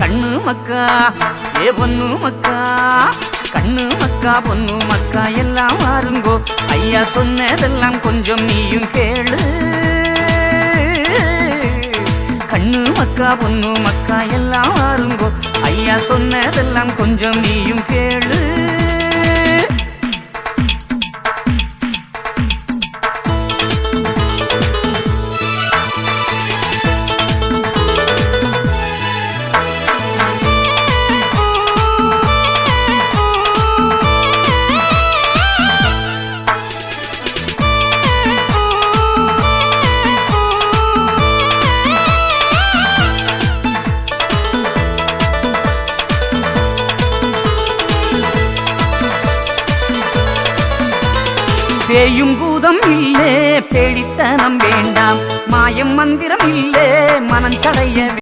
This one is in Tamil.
கண்ணு மக்கா ஏ பொண்ணு மக்கா கண்ணு மக்கா பொண்ணு மக்கா எல்லாம் வாருங்கோ ஐயா சொன்னதெல்லாம் கொஞ்சம் நீயும் கேளு கண்ணு மக்கா பொண்ணு மக்கா எல்லாம் வாருங்கோ ஐயா சொன்னதெல்லாம் கொஞ்சம் நீயும் கேளு பேயும் பூதம் இல்லே பேடித்தனம் வேண்டாம் மாயம் மந்திரம் இல்லே மனஞ்சடைய